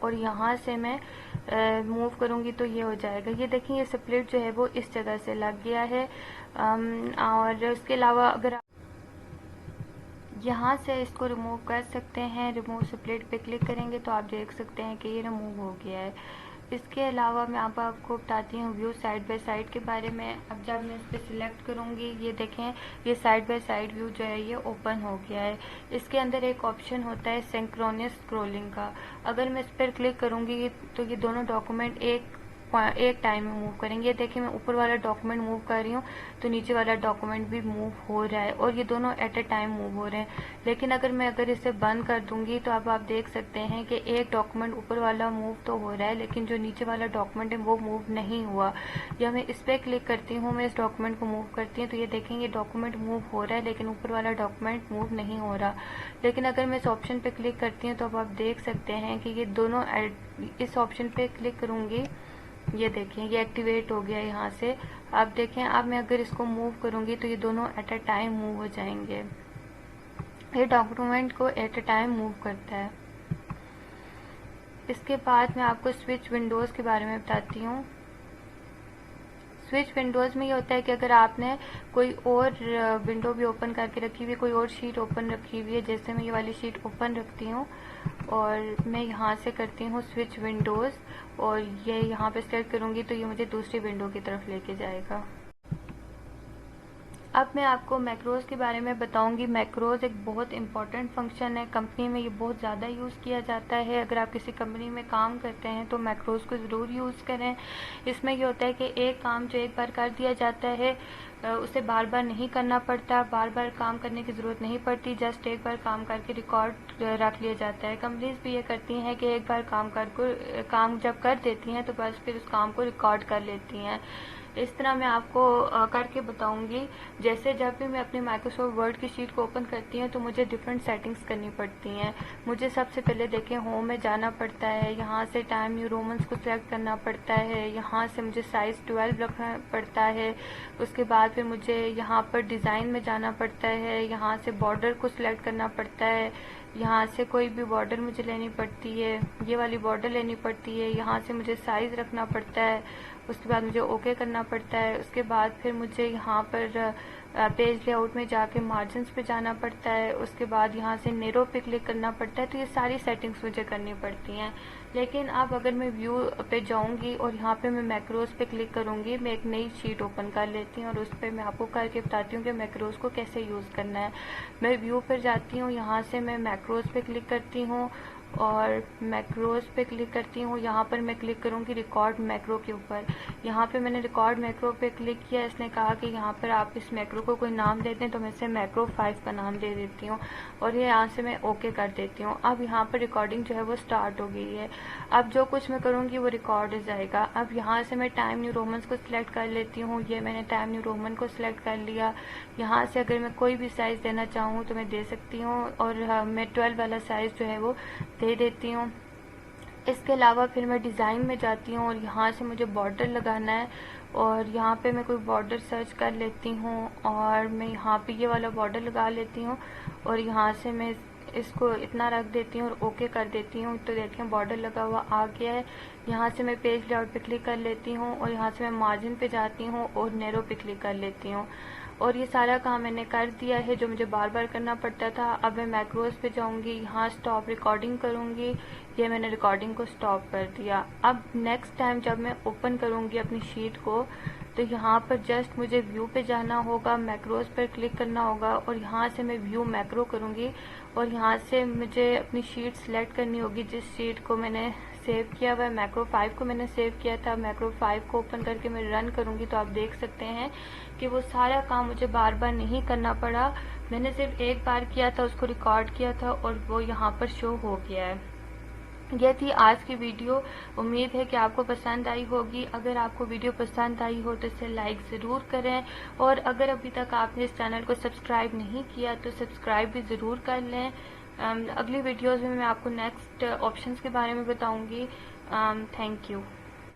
اور یہاں سے میں موو کروں گی تو یہ ہو جائے گا. یہ دیکھیں یہ سپلٹ جو ہے وہ اس جگہ سے لگ گیا ہے. اور اس کے علاوہ اگر آپ یہاں سے اس کو ریموو کر سکتے ہیں, ریموو سپلٹ پہ کلک کریں گے تو آپ دیکھ سکتے ہیں کہ یہ ریموو ہو گیا ہے. اس کے علاوہ میں آپ کو بتاتی ہوں ویو سائڈ بائی سائڈ کے بارے میں. اب جب میں اس پہ سلیکٹ کروں گی, یہ دیکھیں یہ سائڈ بائی سائڈ ویو جو ہے یہ اوپن ہو گیا ہے. اس کے اندر ایک آپشن ہوتا ہے سنکرونس اسکرولنگ کا. اگر میں اس پر کلک کروں گی تو یہ دونوں ڈاکومنٹ ایک ٹائم میں موو کریں گے. یہ دیکھیں میں اوپر والا ڈاکومنٹ موو کر رہی ہوں تو نیچے والا ڈاکومنٹ بھی موو ہو رہا ہے, اور یہ دونوں ایٹ اے ٹائم موو ہو رہے ہیں. لیکن اگر اسے بند کر دوں گی تو اب آپ دیکھ سکتے ہیں کہ ایک ڈاکومنٹ اوپر والا موو تو ہو رہا ہے لیکن جو نیچے والا ڈاکومنٹ ہے وہ موو نہیں ہوا. یا میں اس پہ کلک کرتی ہوں, میں اس ڈاکومنٹ کو موو کرتی ہوں تو یہ دیکھیں یہ ڈاکومنٹ موو ہو رہا ہے لیکن اوپر والا ڈاکومنٹ موو نہیں ہو رہا. لیکن اگر میں اس آپشن پہ کلک کرتی ہوں تو اب آپ دیکھ سکتے ہیں کہ یہ دونوں, اس آپشن پہ کلک کروں گی, یہ دیکھیں یہ ایکٹیویٹ ہو گیا یہاں سے. آپ دیکھیں اب میں اگر اس کو موو کروں گی تو یہ دونوں ایٹ اے ٹائم موو ہو جائیں گے. یہ ڈاکومنٹ کو ایٹ اے ٹائم موو کرتا ہے. اس کے بعد میں آپ کو سوئچ ونڈوز کے بارے میں بتاتی ہوں. سوئچ ونڈوز میں یہ ہوتا ہے کہ اگر آپ نے کوئی اور ونڈو بھی اوپن کر کے رکھی ہوئی ہے, کوئی اور شیٹ اوپن رکھی ہوئی ہے, جیسے میں یہ والی شیٹ اوپن رکھتی ہوں اور میں یہاں سے کرتی ہوں سوئچ ونڈوز اور یہ یہاں پہ سلیکٹ کروں گی تو یہ مجھے دوسری ونڈو کی طرف لے کے جائے گا. اب میں آپ کو میکروز کے بارے میں بتاؤں گی. میکروز ایک بہت امپورٹنٹ فنکشن ہے, کمپنی میں یہ بہت زیادہ یوز کیا جاتا ہے. اگر آپ کسی کمپنی میں کام کرتے ہیں تو میکروز کو ضرور یوز کریں. اس میں یہ ہوتا ہے کہ ایک کام جو ایک بار کر دیا جاتا ہے اسے بار بار نہیں کرنا پڑتا, بار بار کام کرنے کی ضرورت نہیں پڑتی, جسٹ ایک بار کام کر کے ریکارڈ رکھ لیا جاتا ہے. کمپنیز بھی یہ کرتی ہیں کہ ایک بار کام جب کر دیتی ہیں تو بس پھر اس کام کو ریکارڈ کر لیتی ہیں. اس طرح میں آپ کو کر کے بتاؤں گی. جیسے جب بھی میں اپنی مائکروسافٹ ورڈ کی شیٹ کو اوپن کرتی ہوں تو مجھے ڈفرینٹ سیٹنگز کرنی پڑتی ہیں. مجھے سب سے پہلے دیکھیں ہوم میں جانا پڑتا ہے, یہاں سے ٹائم نیو رومنس کو سلیکٹ کرنا پڑتا ہے, یہاں سے مجھے سائز 12 رکھنا پڑتا ہے. اس کے بعد پھر مجھے یہاں پر ڈیزائن میں جانا پڑتا ہے, یہاں سے بارڈر کو سلیکٹ کرنا پڑتا ہے, یہاں سے کوئی بھی بارڈر مجھے لینی پڑتی ہے, یہ والی بارڈر لینی پڑتی ہے, یہاں سے مجھے سائز رکھنا پڑتا ہے. اس کے بعد مجھے اوکے کرنا پڑتا ہے. اس کے بعد پھر مجھے یہاں پر پیج لے آؤٹ میں جا کے مارجنز پہ جانا پڑتا ہے. اس کے بعد یہاں سے نیرو پہ کلک کرنا پڑتا ہے. تو یہ ساری سیٹنگز مجھے کرنی پڑتی ہیں. لیکن اب اگر میں ویو پہ جاؤں گی اور یہاں پہ میں میکروز پہ کلک کروں گی, میں ایک نئی شیٹ اوپن کر لیتی ہوں اور اس پہ میں آپ کو کر کے بتاتی ہوں کہ میکروز کو کیسے یوز کرنا ہے. میں ویو پر جاتی ہوں, یہاں سے میں میکروز پہ کلک کرتی ہوں اور میکروز پہ کلک کرتی ہوں. یہاں پر میں کلک کروں گی ریکارڈ میکرو کے اوپر. یہاں پہ میں نے ریکارڈ میکرو پہ کلک کیا. اس نے کہا کہ یہاں پر آپ اس میکرو کو کوئی نام دے دیں, تو میں اسے میکرو 5 کا نام دے دیتی ہوں اور یہ یہاں سے میں اوکے کر دیتی ہوں. اب یہاں پر ریکارڈنگ جو ہے وہ سٹارٹ ہو گئی ہے. اب جو کچھ میں کروں گی وہ ریکارڈ ہو جائے گا. اب یہاں سے میں ٹائم نیو رومنس کو سلیکٹ کر لیتی ہوں. یہ میں نے ٹائم نیو رومن کو سلیکٹ کر لیا. یہاں سے اگر میں کوئی بھی سائز دینا چاہوں تو میں دے سکتی ہوں اور میں 12 والا سائز جو ہے وہ دے دیتی ہوں. اس کے علاوہ پھر میں ڈیزائن میں جاتی ہوں اور یہاں سے مجھے بارڈر لگانا ہے اور یہاں پہ میں کوئی بارڈر سرچ کر لیتی ہوں اور میں یہاں پہ یہ والا بارڈر لگا لیتی ہوں اور یہاں سے میں اس کو اتنا رکھ دیتی ہوں اور اوکے کر دیتی ہوں. تو دیکھیں بارڈر لگا ہوا آ گیا ہے. یہاں سے میں پیج لے آؤٹ پہ کلک کر لیتی ہوں اور یہاں سے میں مارجن پہ جاتی ہوں اور نیرو پہ کلک کر لیتی ہوں اور یہ سارا کام میں نے کر دیا ہے جو مجھے بار بار کرنا پڑتا تھا. اب میں میکروز پہ جاؤں گی, یہاں سٹاپ ریکارڈنگ کروں گی. یہ میں نے ریکارڈنگ کو سٹاپ کر دیا. اب نیکسٹ ٹائم جب میں اوپن کروں گی اپنی شیٹ کو تو یہاں پر جسٹ مجھے ویو پہ جانا ہوگا, میکروز پر کلک کرنا ہوگا اور یہاں سے میں ویو میکرو کروں گی اور یہاں سے مجھے اپنی شیٹ سلیکٹ کرنی ہوگی جس شیٹ کو میں نے سیو کیا ہوا ہے. میکرو 5 کو میں نے سیو کیا تھا. میکرو 5 کو اوپن کر کے میں رن کروں گی تو آپ دیکھ سکتے ہیں کہ وہ سارا کام مجھے بار بار نہیں کرنا پڑا. میں نے صرف ایک بار کیا تھا, اس کو ریکارڈ کیا تھا اور وہ یہاں پر شو ہو گیا ہے. یہ تھی آج کی ویڈیو. امید ہے کہ آپ کو پسند آئی ہوگی. اگر آپ کو ویڈیو پسند آئی ہو تو اسے لائک ضرور کریں اور اگر ابھی تک آپ نے اس چینل کو سبسکرائب نہیں کیا تو سبسکرائب بھی ضرور کر لیں. اگلی ویڈیوز میں آپ کو نیکسٹ آپشنز کے بارے میں بتاؤں گی. Thank you.